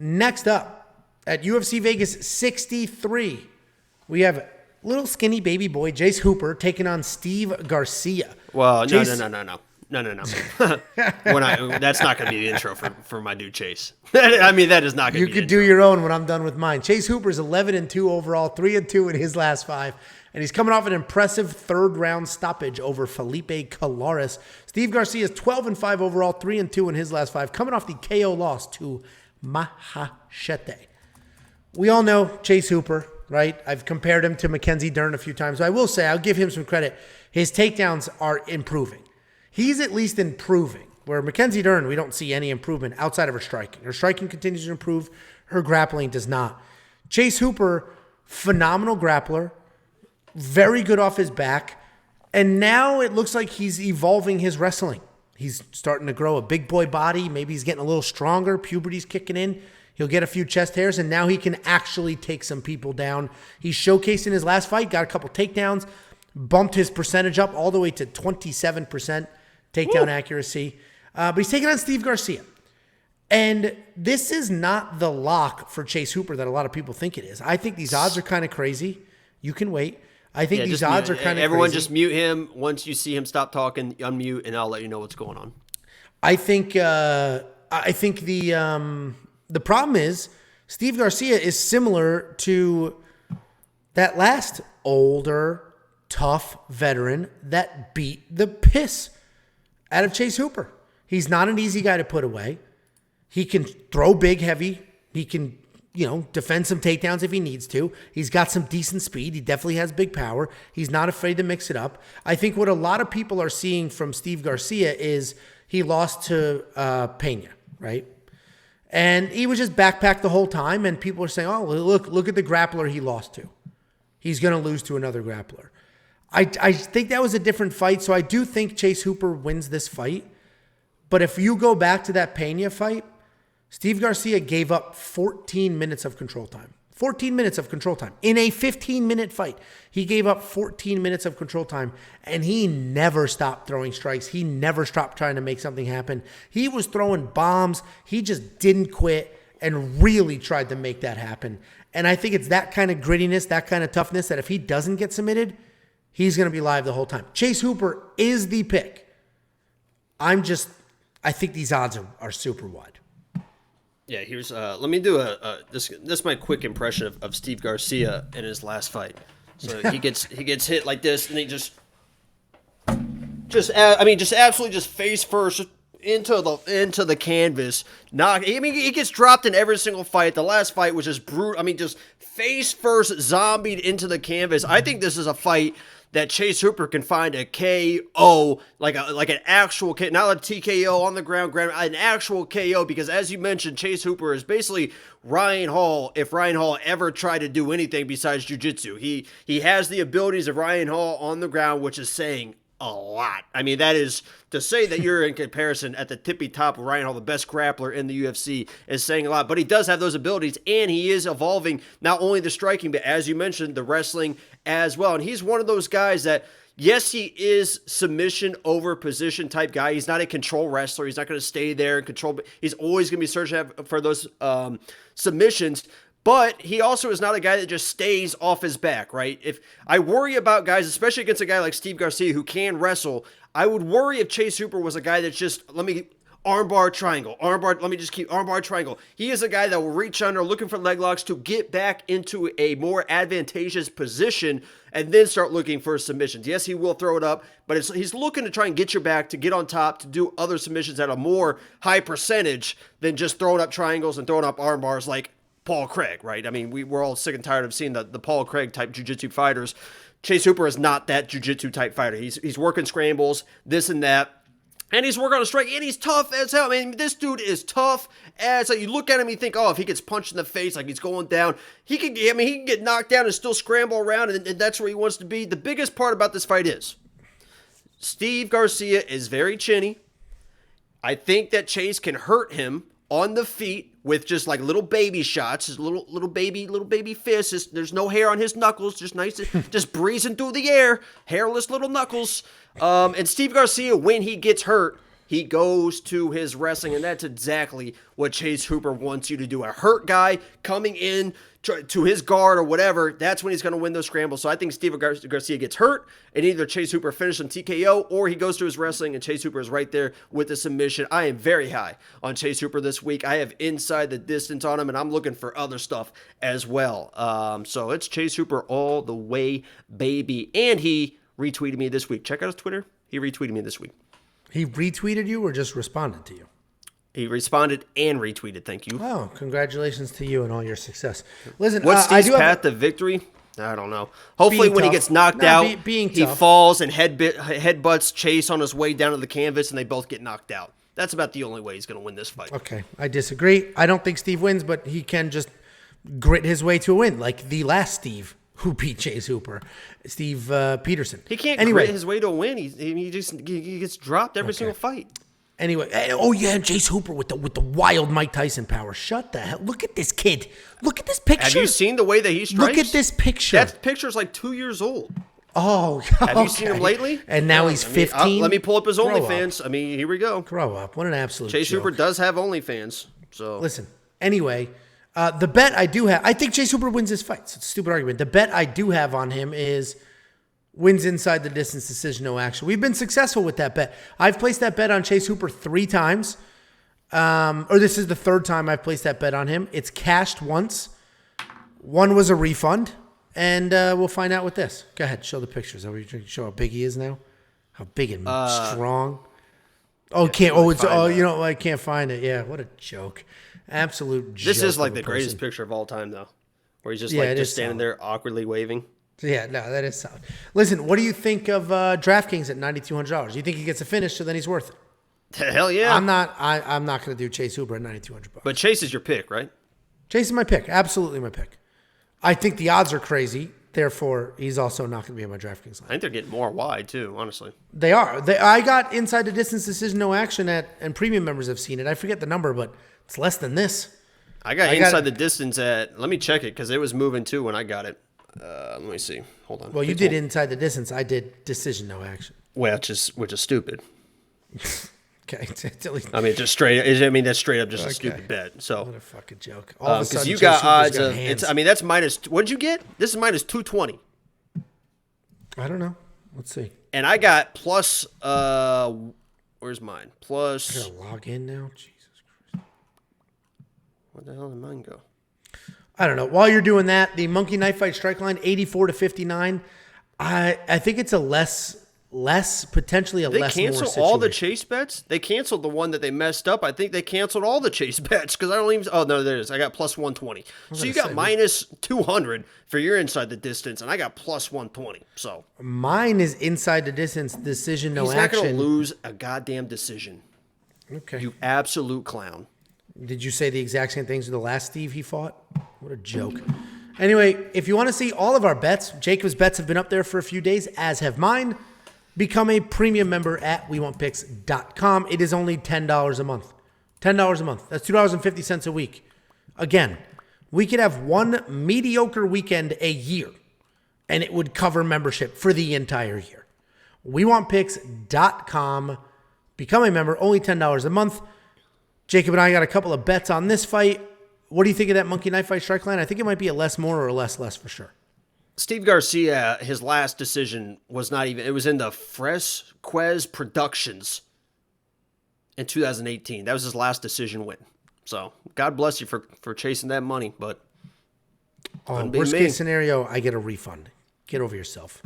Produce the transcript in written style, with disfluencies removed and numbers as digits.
Next up, at UFC Vegas 63, we have little skinny baby boy Jace Hooper taking on Steve Garcia. Well, no. That's not going to be the intro for my dude Chase. I mean, that is not going to be. You could do your own when I'm done with mine. Chase Hooper's 11-2 overall, 3-2 in his last 5. And he's coming off an impressive third-round stoppage over Felipe Colares. Steve Garcia is 12-5 overall, 3-2 in his last 5, coming off the KO loss to Mahachete. We all know Chase Hooper, right? I've compared him to Mackenzie Dern a few times. I will say, I'll give him some credit. His takedowns are improving. He's at least improving. Where Mackenzie Dern, we don't see any improvement outside of her striking. Her striking continues to improve. Her grappling does not. Chase Hooper, phenomenal grappler. Very good off his back. And now it looks like he's evolving his wrestling. He's starting to grow a big boy body. Maybe he's getting a little stronger. Puberty's kicking in. He'll get a few chest hairs, and now he can actually take some people down. He's showcased in his last fight, got a couple takedowns, bumped his percentage up all the way to 27% takedown accuracy. But he's taking on Steve Garcia. And this is not the lock for Chase Hooper that a lot of people think it is. I think these odds are kind of crazy. You can wait. I think these odds are kind of everyone crazy. Just mute him. Once you see him stop talking, unmute, and I'll let you know what's going on. I think the problem is Steve Garcia is similar to that last older, tough veteran that beat the piss out of Chase Hooper. He's not an easy guy to put away. He can throw big, heavy. He can defend some takedowns if he needs to. He's got some decent speed. He definitely has big power. He's not afraid to mix it up. I think what a lot of people are seeing from Steve Garcia is he lost to Pena, right? And he was just backpacked the whole time, and people are saying, oh, look at the grappler he lost to. He's going to lose to another grappler. I think that was a different fight, so I do think Chase Hooper wins this fight. But if you go back to that Pena fight, Steve Garcia gave up 14 minutes of control time. 14 minutes of control time. In a 15-minute fight, he gave up 14 minutes of control time, and he never stopped throwing strikes. He never stopped trying to make something happen. He was throwing bombs. He just didn't quit and really tried to make that happen. And I think it's that kind of grittiness, that kind of toughness, that if he doesn't get submitted, he's going to be live the whole time. Chase Hooper is the pick. I think these odds are super wide. Yeah, here's let me do this is my quick impression of Steve Garcia in his last fight. So he gets hit like this, and he just absolutely just face first into the canvas. He gets dropped in every single fight. The last fight was just brutal. Just face first zombied into the canvas. I think this is a fight that Chase Hooper can find a KO, like an actual KO, not a TKO on the ground, an actual KO, because as you mentioned, Chase Hooper is basically Ryan Hall if Ryan Hall ever tried to do anything besides jiu-jitsu. He has the abilities of Ryan Hall on the ground, which is saying a lot. That is to say that you're in comparison at the tippy top of Ryan Hall, the best grappler in the UFC, is saying a lot. But he does have those abilities, and he is evolving not only the striking, but as you mentioned, the wrestling as well. And he's one of those guys that, yes, he is submission over position type guy. He's not a control wrestler. He's not going to stay there and control. He's always going to be searching for those submissions. But he also is not a guy that just stays off his back, right? If I worry about guys, especially against a guy like Steve Garcia who can wrestle, I would worry if Chase Hooper was a guy that's just, let me armbar triangle, let me just keep armbar triangle. He is a guy that will reach under, looking for leg locks to get back into a more advantageous position and then start looking for submissions. Yes, he will throw it up, but he's looking to try and get your back, to get on top, to do other submissions at a more high percentage than just throwing up triangles and throwing up arm bars like Paul Craig, right? We're all sick and tired of seeing the Paul Craig type jiu-jitsu fighters. Chase Hooper is not that jiu-jitsu type fighter. He's working scrambles, this and that, and he's working on a strike, and he's tough as hell. This dude is tough as you look at him, you think, oh, if he gets punched in the face like he's going down, he can get knocked down and still scramble around, and that's where he wants to be. The biggest part about this fight is Steve Garcia is very chinny. I think that Chase can hurt him on the feet with just like little baby shots, his little baby fists. There's no hair on his knuckles, just nice, just breezing through the air, hairless little knuckles. And Steve Garcia, when he gets hurt, he goes to his wrestling, and that's exactly what Chase Hooper wants you to do. A hurt guy coming in to his guard or whatever, that's when he's going to win those scrambles. So I think Steve Garcia gets hurt, and either Chase Hooper finishes on TKO, or he goes to his wrestling, and Chase Hooper is right there with the submission. I am very high on Chase Hooper this week. I have inside the distance on him, and I'm looking for other stuff as well. So it's Chase Hooper all the way, baby. And he retweeted me this week. Check out his Twitter. He retweeted me this week. He retweeted you or just responded to you? He responded and retweeted. Thank you. Oh, congratulations to you and all your success. Listen, what's Steve's path to victory? I don't know. Hopefully when he gets knocked out, he falls and headbutts Chase on his way down to the canvas, and they both get knocked out. That's about the only way he's going to win this fight. Okay, I disagree. I don't think Steve wins, but he can just grit his way to a win, like the last Steve who beat Chase Hooper, Steve Peterson. He can't grit his way to a win. He gets dropped every single fight. Anyway, oh yeah, Chase Hooper with the wild Mike Tyson power. Shut the hell! Look at this kid. Look at this picture. Have you seen the way that he strikes? Look at this picture. That picture's like 2 years old. Oh, have you seen him lately? And now he's 15. Let me pull up his OnlyFans. Here we go. Grow up. What an absolute Chase joke. Hooper does have OnlyFans. So listen. Anyway, the bet I do have, I think Chase Hooper wins his fights. It's a stupid argument. The bet I do have on him is wins inside the distance, decision, no action. We've been successful with that bet. I've placed that bet on Chase Hooper 3 times. Or this is the 3rd time I've placed that bet on him. It's cashed once. One was a refund. And we'll find out with this. Go ahead, show the pictures. Are we trying to show how big he is now? How big and strong? Oh, can't. Oh, it's. Oh, you know, I can't find it. Yeah, what a joke. Absolute joke. This is like the greatest picture of all time, though, where he's just just standing there awkwardly waving. Yeah, no, that is solid. Listen, what do you think of DraftKings at $9,200? You think he gets a finish, so then he's worth it? Hell yeah. I'm not going to do Chase Hooper at $9,200. But Chase is your pick, right? Chase is my pick. Absolutely my pick. I think the odds are crazy. Therefore, he's also not going to be on my DraftKings line. I think they're getting more wide, too, honestly. They are. I got inside the distance decision, no action and premium members have seen it. I forget the number, but it's less than this. I got inside the distance at, let me check it, because it was moving, too, when I got it. Let me see. Hold on. Well, you did inside the distance. I did decision, no action. Which is stupid. Okay. I mean, just straight. I mean, that's straight up just a stupid bet. So what a fucking joke. All of a sudden, you got odds of. That's minus. What did you get? This is minus 220. I don't know. Let's see. And I got plus. Where's mine? Plus. I gotta log in now. Jesus Christ. Where the hell did mine go? I don't know. While you're doing that, the Monkey Knife Fight strike line 84-59. I think it's a potentially a less more situation. They canceled all the Chase bets? They canceled the one that they messed up. I think they canceled all the Chase bets because I don't even. Oh, no, there it is. I got plus 120. So you got minus 200 for your inside the distance, and I got plus 120. So mine is inside the distance, decision, no action. He's not going to lose a goddamn decision. Okay. You absolute clown. Did you say the exact same things to the last Steve he fought? What a joke. Anyway, if you want to see all of our bets, Jacob's bets have been up there for a few days, as have mine. Become a premium member at WeWantPicks.com. It is only $10 a month. $10 a month. That's $2.50 a week. Again, we could have one mediocre weekend a year, and it would cover membership for the entire year. WeWantPicks.com. Become a member. Only $10 a month. Jacob and I got a couple of bets on this fight. What do you think of that Monkey Knife Fight strike line? I think it might be a less more or a less for sure. Steve Garcia, his last decision was not even, it was in the Fresquez Productions in 2018. That was his last decision win. So God bless you for chasing that money, but worst case scenario, I get a refund. Get over yourself.